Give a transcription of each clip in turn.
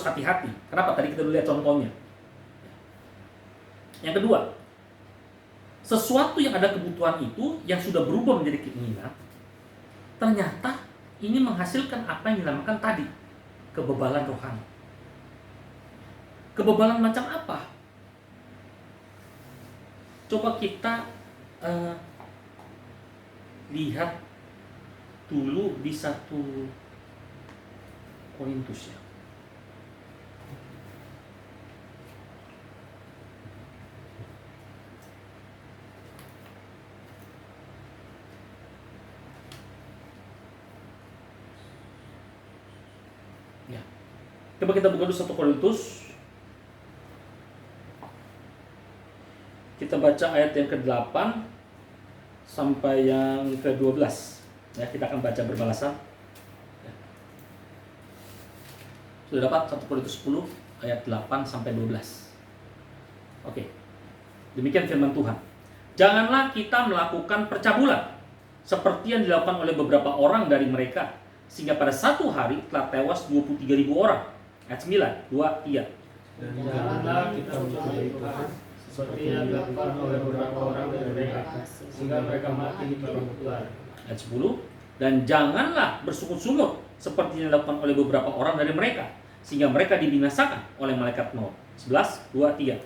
hati-hati. Kenapa? Tadi kita lihat contohnya. Yang kedua, sesuatu yang ada kebutuhan itu yang sudah berubah menjadi keinginan, ternyata ini menghasilkan apa yang dinamakan tadi, kebebalan rohani. Kebebalan macam apa? Coba kita lihat dulu di 1 Korintus ya. Coba kita buka dulu 1 Korintus. Kita baca ayat yang ke-8 sampai yang ke-12. Ya, kita akan baca berbalasan. Ya. Sudah dapat 1 Korintus 10 ayat 8 sampai 12. Oke. Demikian firman Tuhan. Janganlah kita melakukan percabulan seperti yang dilakukan oleh beberapa orang dari mereka, sehingga pada satu hari telah tewas 23.000 orang. Ayat 9, 2, 3. Dan janganlah kita mencobai Tuhan seperti yang dilakukan oleh beberapa orang dari mereka, sehingga mereka mati di Tuhan. Ayat 10. Dan janganlah bersungut-sungut seperti yang dilakukan oleh beberapa orang dari mereka, sehingga mereka dibinasakan oleh malaikat maut. 11, 2, 3.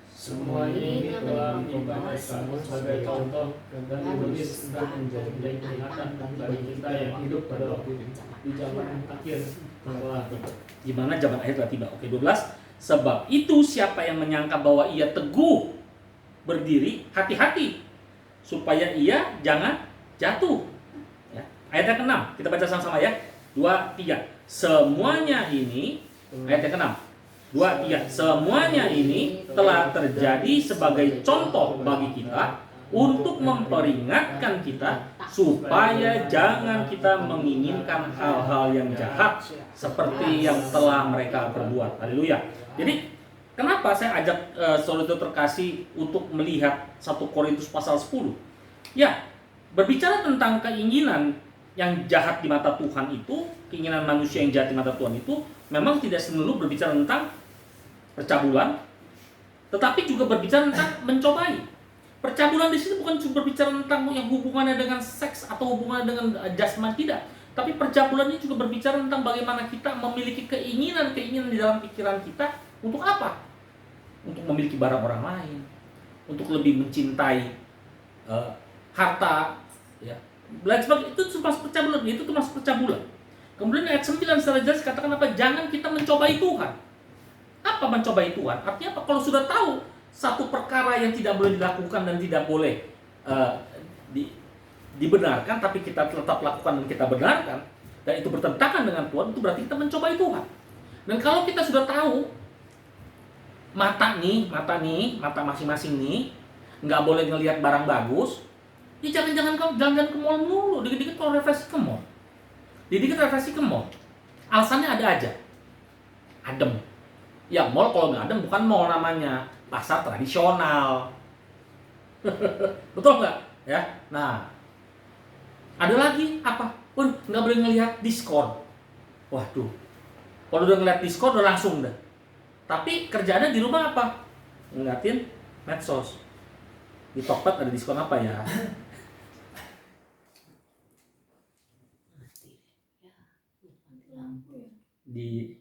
Semua ini telah menimpa mereka sebagai contoh dan ditulis untuk menjadi peringatan bagi kita yang hidup pada waktu ini, di zaman akhir telah tiba. Di mana zaman akhir telah tiba. Oke, 12. Sebab itu siapa yang menyangka bahwa ia teguh berdiri, hati-hati supaya ia jangan jatuh. Ya. Ayat yang ke-6, kita baca sama-sama ya. 2, 3. Semuanya ini, ayat yang ke-6. 2, 3. Semuanya ini telah terjadi sebagai contoh bagi kita untuk memperingatkan kita supaya jangan kita menginginkan hal-hal yang jahat seperti yang telah mereka perbuat. Haleluya. Jadi kenapa saya ajak saudara terkasih untuk melihat 1 Korintus pasal 10? Ya, berbicara tentang keinginan yang jahat di mata Tuhan itu, keinginan manusia yang jahat di mata Tuhan itu memang tidak melulu berbicara tentang percabulan, tetapi juga berbicara tentang mencobai. Percabulan di sini bukan cuma berbicara tentang yang hubungannya dengan seks atau hubungannya dengan jasmani, tidak. Tapi percabulan ini juga berbicara tentang bagaimana kita memiliki keinginan-keinginan di dalam pikiran kita untuk apa? Untuk memiliki barang orang lain, untuk lebih mencintai harta, ya. Itu termasuk percabulan, itu termasuk percabulan. Kemudian ayat 9 secara jelas katakan apa? Jangan kita mencobai Tuhan. Apa mencobai Tuhan? Artinya apa? Kalau sudah tahu satu perkara yang tidak boleh dilakukan dan tidak boleh dibenarkan, tapi kita tetap lakukan dan kita benarkan, dan itu bertentangan dengan Tuhan, itu berarti kita mencobai Tuhan. Dan kalau kita sudah tahu mata masing-masing nih nggak boleh ngelihat barang bagus, ya jangan ke mall mulu, dikit-dikit kalau refreshing ke mall, alasannya ada aja, adem. Ya mall kalau nggak adem bukan mall namanya, pasar tradisional. Betul nggak? Ya. Nah, ada lagi apa? Nggak boleh ngelihat diskon. Waduh, kalau udah ngelihat diskon udah langsung dah. Tapi kerjaannya di rumah apa? Ngeliatin medsos. Di Tokped ada diskon apa ya? Di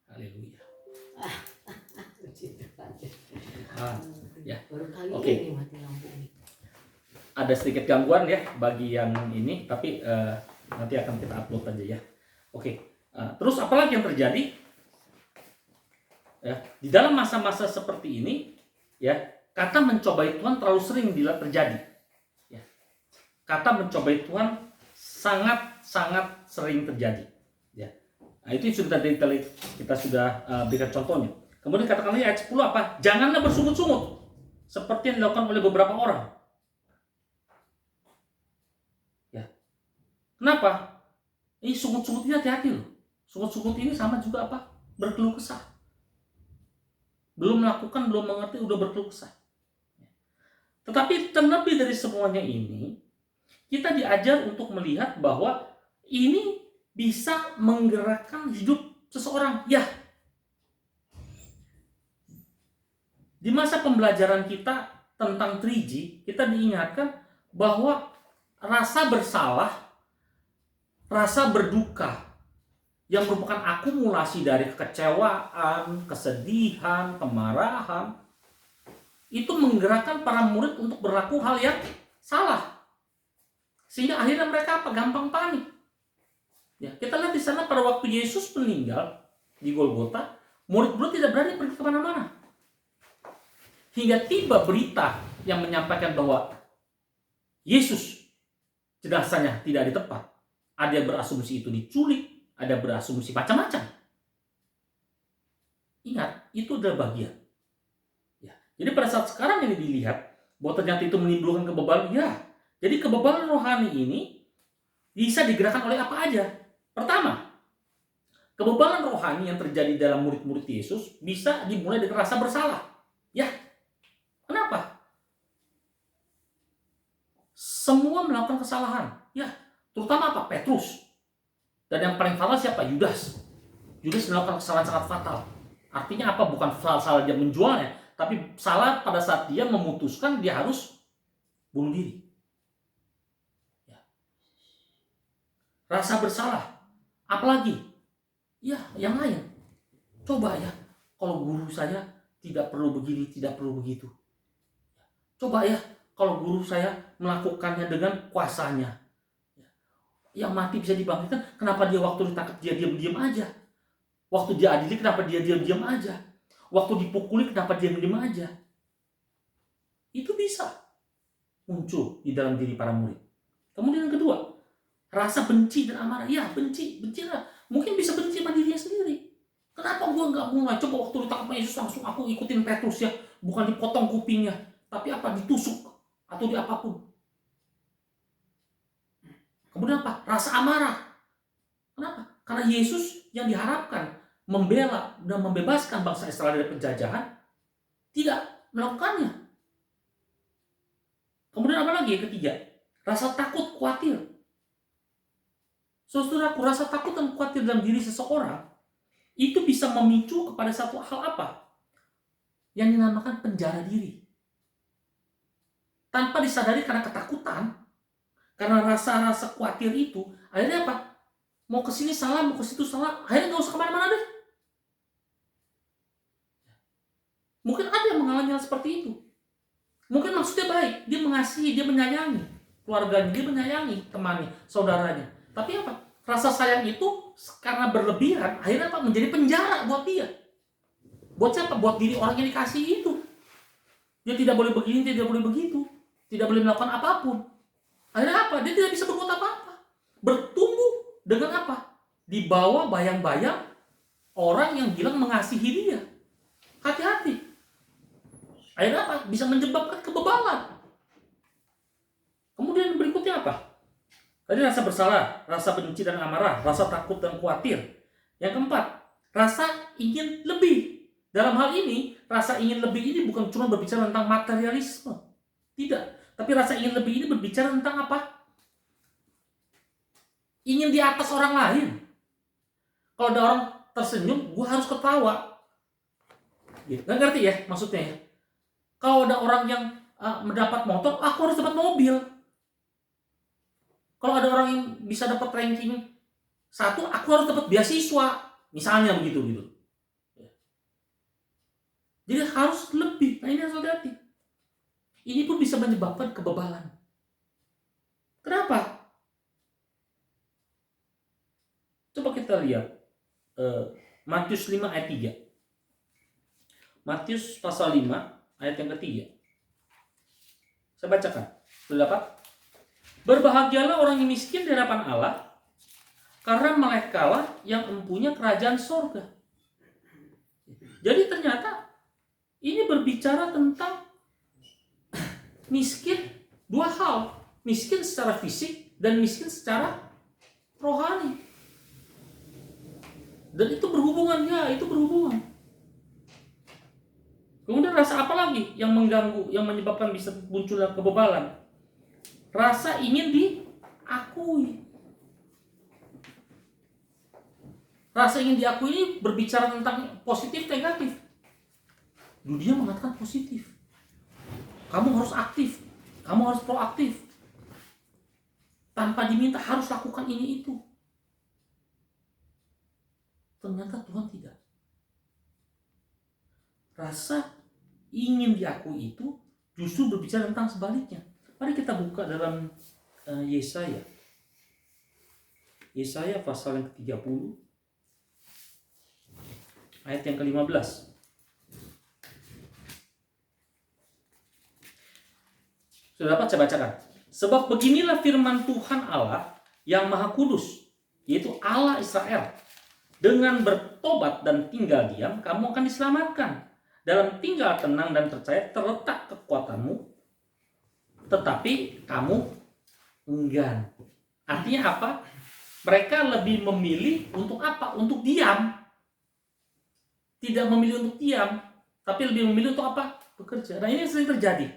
haleluya. Ya. Oke. Ada sedikit gangguan ya bagi yang ini, tapi nanti akan kita upload aja ya. Oke. Terus apa lagi yang terjadi? Ya, di dalam masa-masa seperti ini, ya, kata mencobai Tuhan terlalu sering terjadi. Ya. Kata mencobai Tuhan sangat sering terjadi. Ya. Nah, itu sudah kita sudah berikan contohnya. Kemudian katakan lagi ayat 10 apa? Janganlah bersungut-sungut seperti yang dilakukan oleh beberapa orang. Ya. Kenapa? Ini sungut-sungut ini hati-hati loh. Sungut-sungut ini sama juga apa? Berkeluh kesah. Belum melakukan, belum mengerti, udah berkeluh kesah. Tetapi terlebih dari semuanya ini, kita diajar untuk melihat bahwa ini bisa menggerakkan hidup seseorang. Ya, Di masa pembelajaran kita tentang 3G, kita diingatkan bahwa rasa bersalah, rasa berduka, yang merupakan akumulasi dari kekecewaan, kesedihan, kemarahan, itu menggerakkan para murid untuk berlaku hal yang salah. Sehingga akhirnya mereka gampang panik. Ya, kita lihat di sana pada waktu Yesus meninggal di Golgota, murid-murid tidak berani pergi kemana-mana. Hingga tiba berita yang menyampaikan bahwa Yesus jenazahnya tidak di tempat. Ada yang berasumsi itu diculik, ada berasumsi macam-macam. Ingat, itu adalah bagian. Ya. Jadi pada saat sekarang ini dilihat bahwa ternyata itu menimbulkan kebebalan, ya. Jadi kebebalan rohani ini bisa digerakkan oleh apa aja. Pertama, kebebalan rohani yang terjadi dalam murid-murid Yesus bisa dimulai dengan rasa bersalah. Ya, kenapa? Semua melakukan kesalahan. Ya, terutama apa? Petrus. Dan yang paling fatal siapa? Yudas. Yudas melakukan kesalahan sangat fatal. Artinya apa? Bukan salah dia menjualnya, tapi salah pada saat dia memutuskan dia harus bunuh diri. Ya. Rasa bersalah. Apalagi? Ya, yang lain. Coba ya, kalau guru saya tidak perlu begini, tidak perlu begitu. Coba ya, kalau guru saya melakukannya dengan kuasanya. Yang mati bisa dibangkitkan, kenapa dia waktu ditangkap dia diam-diam aja? Waktu dia adili, kenapa dia diam-diam aja? Waktu dipukuli, kenapa dia diam aja? Itu bisa muncul di dalam diri para murid. Kemudian yang kedua, rasa benci dan amarah. Ya, bencilah. Mungkin bisa benci sama dirinya sendiri. Kenapa gua nggak mulai? Coba waktu ditangkap Yesus langsung aku ikutin Petrus ya, bukan dipotong kupingnya, tapi apa? Ditusuk atau di apapun. Kemudian apa? Rasa amarah. Kenapa? Karena Yesus yang diharapkan membela dan membebaskan bangsa Israel dari penjajahan tidak melakukannya. Kemudian apa lagi yang ketiga? Rasa takut, khawatir. Saudaraku, rasa takut dan khawatir dalam diri seseorang itu bisa memicu kepada satu hal apa? Yang dinamakan penjara diri. Tanpa disadari karena ketakutan, karena rasa-rasa khawatir itu, akhirnya apa? Mau ke sini salah, mau ke situ salah, akhirnya nggak usah kemana-mana deh. Mungkin ada yang mengalami hal seperti itu. Mungkin maksudnya baik, dia mengasihi, dia menyayangi keluarganya, dia menyayangi temannya, saudaranya. Tapi apa? Rasa sayang itu karena berlebihan, akhirnya apa? Menjadi penjara buat dia. Buat siapa? Buat diri orang yang dikasihi itu. Dia tidak boleh begini, tidak boleh begitu, tidak boleh melakukan apapun. Akhirnya apa? Dia tidak bisa berbuat apa-apa. Bertumbuh dengan apa? Di bawah bayang-bayang orang yang bilang mengasihi dia. Hati-hati. Akhirnya apa? Bisa menyebabkan kebebalan. Kemudian berikutnya apa? Tadi rasa bersalah, rasa benci dan amarah, rasa takut dan khawatir. Yang keempat, rasa ingin lebih. Dalam hal ini, rasa ingin lebih ini bukan cuma berbicara tentang materialisme. Tidak. Tapi rasa ingin lebih ini berbicara tentang apa? Ingin di atas orang lain. Kalau ada orang tersenyum, gue harus ketawa. Nggak ngerti ya maksudnya ya? Kalau ada orang yang mendapat motor, aku harus dapat mobil. Kalau ada orang yang bisa dapat ranking 1, aku harus dapat beasiswa. Misalnya begitu gitu. Jadi harus lebih. Nah ini harus hati-hati. Ini pun bisa menyebabkan kebebalan. Kenapa? Coba kita lihat Matius 5 ayat 3. Matius pasal 5 ayat yang ketiga. Saya bacakan. Sudah dapat? Berbahagialah orang yang miskin di hadapan Allah, karena merekalah yang mempunyai kerajaan sorga. Jadi ternyata ini berbicara tentang miskin dua hal. Miskin secara fisik dan miskin secara rohani. Dan itu berhubungan, ya, itu berhubungan. Kemudian rasa apa lagi yang mengganggu, yang menyebabkan bisa muncul kebebalan? Rasa ingin diakui. Rasa ingin diakui ini berbicara tentang positif, negatif. Dunia mengatakan positif. Kamu harus aktif, kamu harus proaktif. Tanpa diminta harus lakukan ini itu. Ternyata Tuhan tidak. Rasa ingin diakui itu justru berbicara tentang sebaliknya. Mari kita buka dalam Yesaya. Yesaya pasal yang ke-30 ayat yang ke-15. Sudah dapat saya bacakan. Sebab beginilah firman Tuhan Allah yang Maha Kudus, yaitu Allah Israel. Dengan bertobat dan tinggal diam, kamu akan diselamatkan. Dalam tinggal tenang dan percaya terletak kekuatanmu, tetapi kamu enggan. Artinya apa? Mereka lebih memilih untuk apa? Untuk diam. Tidak memilih untuk diam, tapi lebih memilih untuk apa? Bekerja. Nah, ini yang sering terjadi.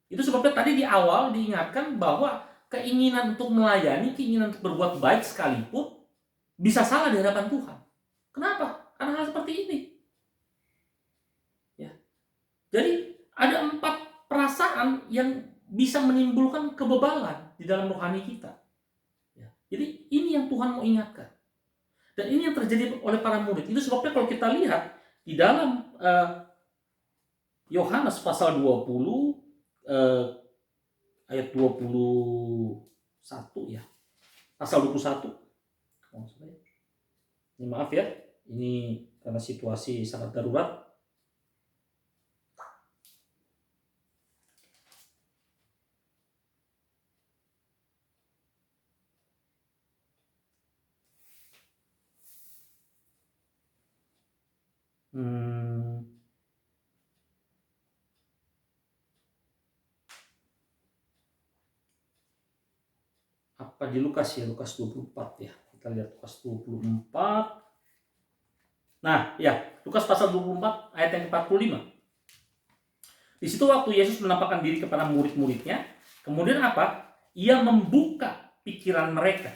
Itu sebabnya tadi di awal diingatkan bahwa keinginan untuk melayani, keinginan untuk berbuat baik sekalipun bisa salah di hadapan Tuhan. Kenapa? Karena hal seperti ini. Ya. Jadi ada 4 perasaan yang bisa menimbulkan kebebalan di dalam rohani kita. Ya. Jadi ini yang Tuhan mau ingatkan. Dan ini yang terjadi oleh para murid. Itu sebabnya kalau kita lihat di dalam Yohanes pasal 20 ayat 21 ya. Pasal 21. Ini maaf ya, ini karena situasi sangat darurat. Apa di Lukas ya, Lukas 24 ya. Kita lihat Lukas 24. Nah, ya, Lukas pasal 24 ayat yang ke-45. Di situ waktu Yesus menampakkan diri kepada murid-muridnya, kemudian apa? Ia membuka pikiran mereka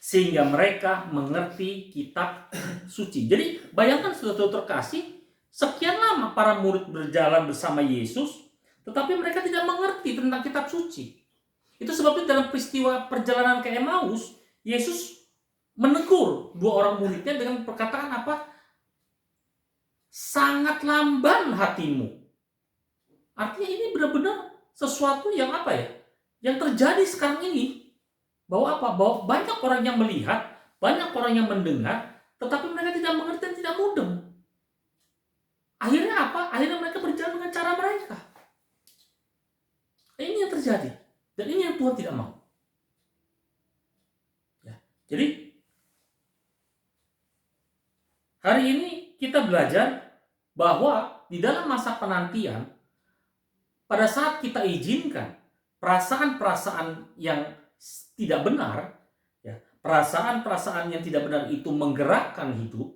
sehingga mereka mengerti kitab suci. Jadi, bayangkan saudara-saudara terkasih, sekian lama para murid berjalan bersama Yesus, tetapi mereka tidak mengerti tentang kitab suci. Itu sebabnya dalam peristiwa perjalanan ke Emmaus, Yesus menegur 2 orang muridnya dengan perkataan apa? Sangat lamban hatimu. Artinya ini benar-benar sesuatu yang apa ya? Yang terjadi sekarang ini. Bahwa apa? Bahwa banyak orang yang melihat, banyak orang yang mendengar, tetapi mereka tidak mengerti dan tidak mudeng. Akhirnya apa? Akhirnya mereka berjalan dengan cara mereka. Ini yang terjadi. Dan ini yang Tuhan tidak mau. Ya. Jadi, hari ini kita belajar bahwa di dalam masa penantian, pada saat kita izinkan perasaan-perasaan yang tidak benar, ya, perasaan-perasaan yang tidak benar itu menggerakkan hidup,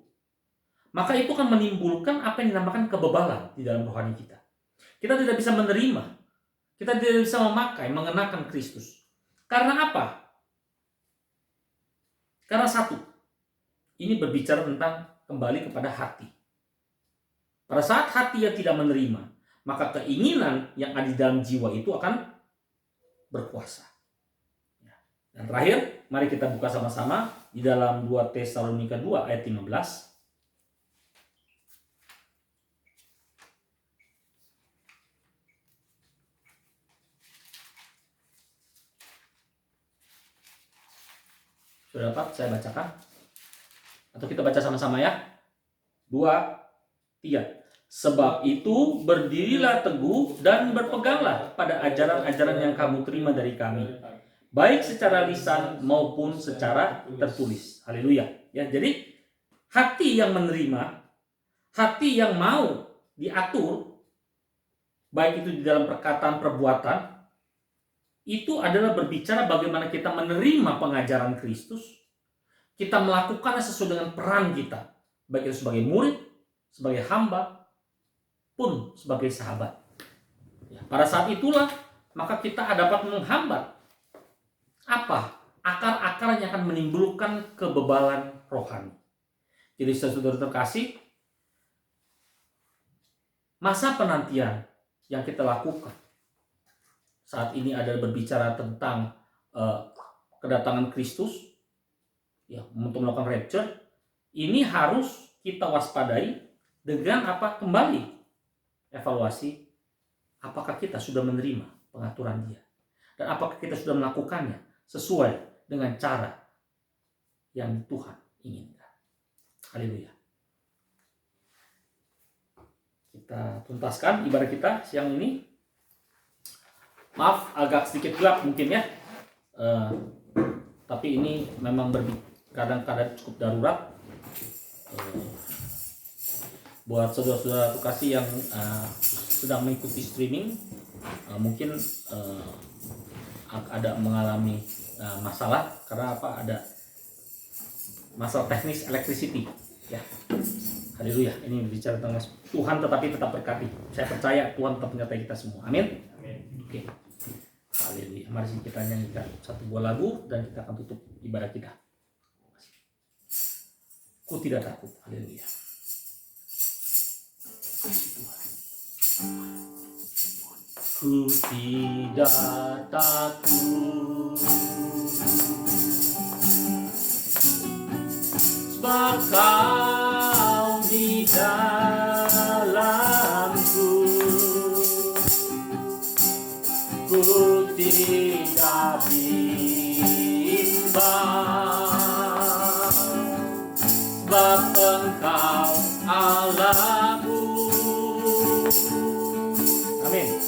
maka itu akan menimbulkan apa yang dinamakan kebebalan di dalam rohani kita. Kita tidak bisa menerima, kita tidak bisa memakai, mengenakan Kristus. Karena apa? Karena satu, ini berbicara tentang kembali kepada hati. Pada saat hati yang tidak menerima, maka keinginan yang ada di dalam jiwa itu akan berkuasa. Dan terakhir, mari kita buka sama-sama di dalam 2 Tesalonika 2 ayat 15. Sudah dapat saya bacakan? Atau kita baca sama-sama ya? 2, 3. Sebab itu berdirilah teguh dan berpeganglah pada ajaran-ajaran yang kamu terima dari kami, baik secara lisan maupun secara tertulis. Haleluya. Ya, jadi hati yang menerima, hati yang mau diatur, baik itu di dalam perkataan, perbuatan, itu adalah berbicara bagaimana kita menerima pengajaran Kristus, kita melakukannya sesuai dengan peran kita, baik itu sebagai murid, sebagai hamba, pun sebagai sahabat. Ya, pada saat itulah maka kita dapat menghambat apa? Akar-akar yang akan menimbulkan kebebalan rohani. Jadi saudara terkasih, masa penantian yang kita lakukan saat ini adalah berbicara tentang kedatangan Kristus, ya, untuk melakukan rapture. Ini harus kita waspadai dengan apa? Kembali evaluasi, apakah kita sudah menerima pengaturan Dia, dan apakah kita sudah melakukannya sesuai dengan cara yang Tuhan inginkan. Haleluya. Kita tuntaskan ibadah kita siang ini. Maaf, agak sedikit gelap mungkin ya. Tapi ini memang kadang-kadang cukup darurat. Buat saudara-saudara Tukasi yang sedang mengikuti streaming, mungkin ada mengalami masalah karena apa? Ada masalah teknis electricity. Ya, haleluya. Ini bicara tentang Tuhan, tetapi tetap berkati. Saya percaya Tuhan tetap menyertai kita semua. Amin. Oke. Haleluya. Mari kita nyanyikan satu buah lagu dan kita akan tutup ibadah kita. Ku tidak takut. Haleluya. Ku tidak takut, sebab Kau di dalamku. Ku tidak bimbang, sebab Engkau Allahku. Amin.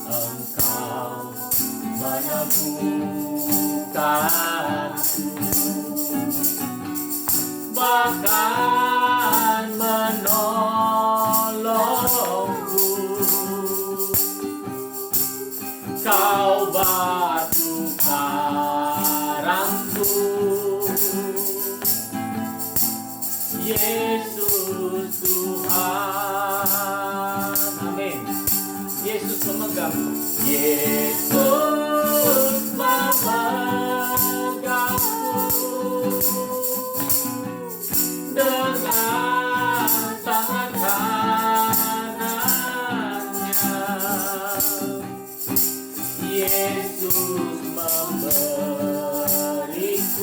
Engkau menyembuhkanku, bahkan menolongku. Kau batu karangku, Yesus Tuhan. Amin. Yesus memegangku. Yesus memegangku dengan tangan kanannya. Yesus memberiku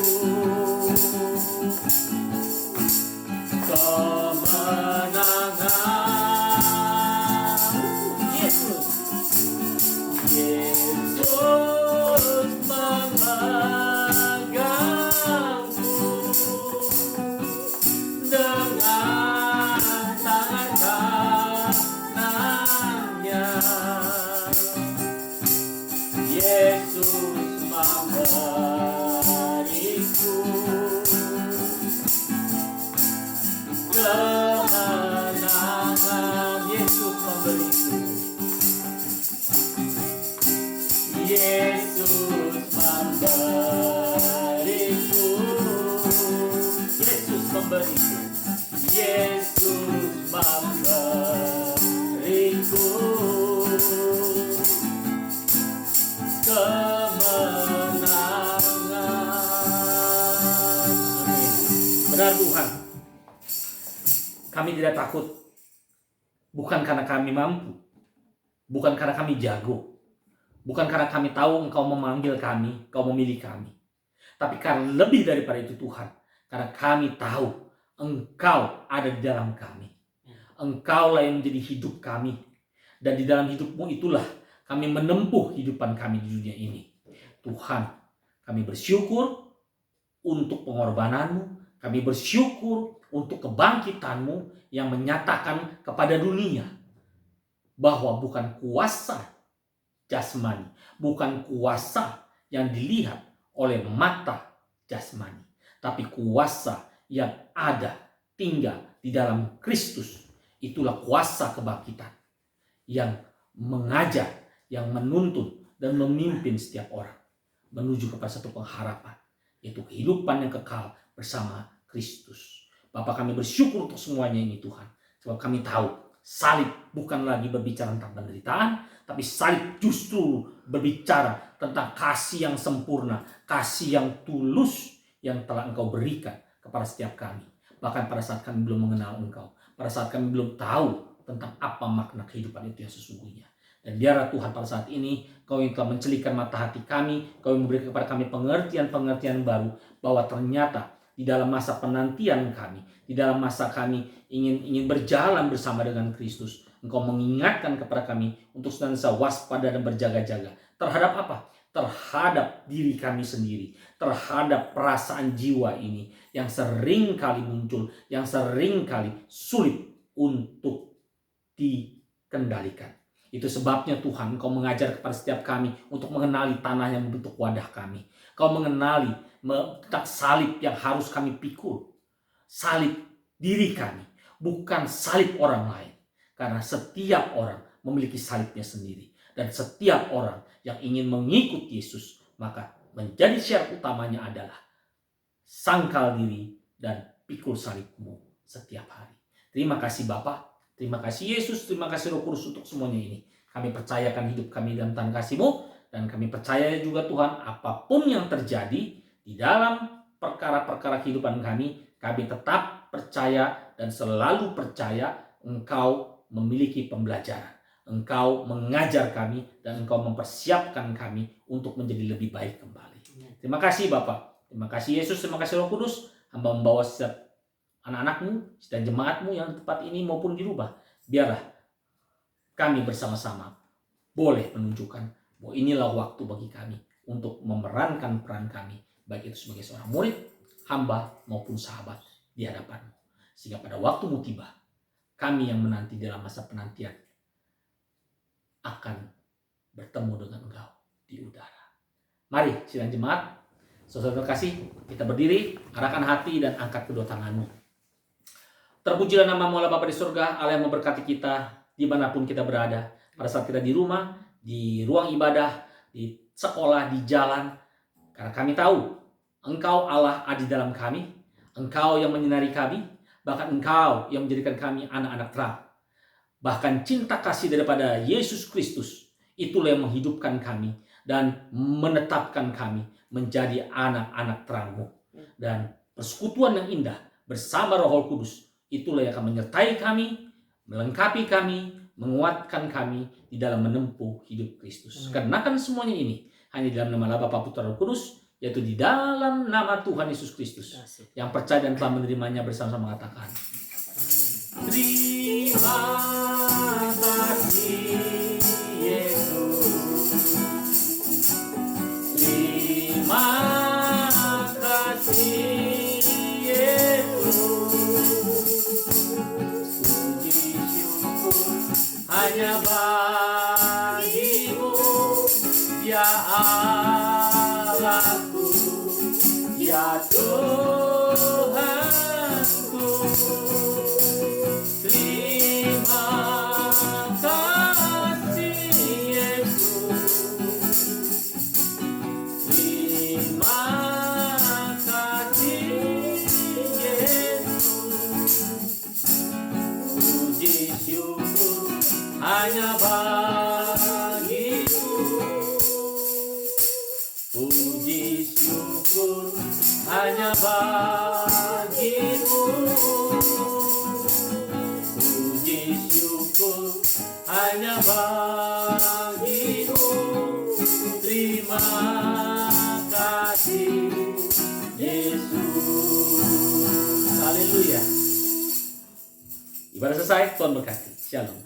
kemenangan. Yesus memegangku dengan tangan kanannya. Yesus memberiku kemenangan. Yesus memberiku. Yesus memberiku. Yesus memberiku. Yesus memberiku kemenangan. Amin. Benar Tuhan, kami tidak takut, bukan karena kami mampu, bukan karena kami jago, bukan karena kami tahu Engkau memanggil kami, Engkau memilih kami, tapi karena lebih daripada itu Tuhan, karena kami tahu Engkau ada di dalam kami. Engkaulah yang menjadi hidup kami, dan di dalam hidup-Mu itulah kami menempuh hidupan kami di dunia ini. Tuhan, kami bersyukur untuk pengorbanan-Mu, kami bersyukur untuk kebangkitan-Mu yang menyatakan kepada dunia bahwa bukan kuasa jasmani, bukan kuasa yang dilihat oleh mata jasmani, tapi kuasa yang ada tinggal di dalam Kristus. Itulah kuasa kebangkitan yang mengajar, yang menuntun dan memimpin setiap orang menuju kepada satu pengharapan, yaitu kehidupan yang kekal bersama Kristus. Bapak, kami bersyukur untuk semuanya ini Tuhan, sebab kami tahu salib bukan lagi berbicara tentang penderitaan, tapi salib justru berbicara tentang kasih yang sempurna, kasih yang tulus yang telah Engkau berikan kepada setiap kami. Bahkan pada saat kami belum mengenal Engkau, pada saat kami belum tahu tentang apa makna kehidupan itu yang sesungguhnya. Dan biarlah Tuhan pada saat ini Kau yang telah mencelikan mata hati kami, Kau yang memberikan kepada kami pengertian-pengertian baru, bahwa ternyata di dalam masa penantian kami, di dalam masa kami ingin berjalan bersama dengan Kristus, Engkau mengingatkan kepada kami untuk senantiasa waspada dan berjaga-jaga. Terhadap apa? Terhadap diri kami sendiri, terhadap perasaan jiwa ini yang sering kali muncul, yang sering kali sulit untuk dikendalikan. Itu sebabnya Tuhan, Kau mengajar kepada setiap kami untuk mengenali tanah yang membentuk wadah kami. Kau mengenali tentang salib yang harus kami pikul. Salib diri kami, bukan salib orang lain. Karena setiap orang memiliki salibnya sendiri. Dan setiap orang yang ingin mengikut Yesus, maka menjadi syarat utamanya adalah sangkal diri dan pikul salibmu setiap hari. Terima kasih Bapa. Terima kasih Yesus, terima kasih Roh Kudus untuk semuanya ini. Kami percayakan hidup kami dalam tangan kasih-Mu, dan kami percaya juga Tuhan, apapun yang terjadi di dalam perkara-perkara kehidupan kami tetap percaya dan selalu percaya Engkau memiliki pembelajaran. Engkau mengajar kami dan Engkau mempersiapkan kami untuk menjadi lebih baik kembali. Terima kasih Bapak, terima kasih Yesus, terima kasih Roh Kudus. Hamba membawa setiap anak-anak-Mu dan jemaat-Mu yang di tempat ini maupun di rumah. Biarlah kami bersama-sama boleh menunjukkan bahwa inilah waktu bagi kami untuk memerankan peran kami, baik itu sebagai seorang murid, hamba maupun sahabat di hadapan-Mu. Sehingga pada waktu-Mu tiba, kami yang menanti dalam masa penantian akan bertemu dengan Engkau di udara. Mari sidang jemaat, saudara terkasih, kita berdiri, arahkan hati dan angkat kedua tanganmu. Terpujilah nama-Mu Allah Bapa di surga, Allah yang memberkati kita dimanapun kita berada. Pada saat kita di rumah, di ruang ibadah, di sekolah, di jalan. Karena kami tahu Engkau Allah ada di dalam kami, Engkau yang menyinari kami, bahkan Engkau yang menjadikan kami anak-anak terang. Bahkan cinta kasih daripada Yesus Kristus, itulah yang menghidupkan kami dan menetapkan kami menjadi anak-anak terang-Mu. Dan persekutuan yang indah bersama Roh Kudus, itulah yang akan menyertai kami, melengkapi kami, menguatkan kami di dalam menempuh hidup Kristus. Kenakan semuanya ini hanya di dalam nama Allah Bapa, Putra, Roh Kudus, yaitu di dalam nama Tuhan Yesus Kristus. Yang percaya dan telah menerimanya bersama-sama mengatakan, terima kasih Yesus, terima kasih hanya bagi-Mu, ya Allahku, ya Tuhanku. Terima kasih Yesus, terima kasih Yesus. Puji syukur hanya bagi-Mu, puji syukur hanya bagi-Mu, puji syukur hanya bagi-Mu. Terima kasih Yesus. Haleluya. Ibadah selesai, Tuhan berkati. Shalom.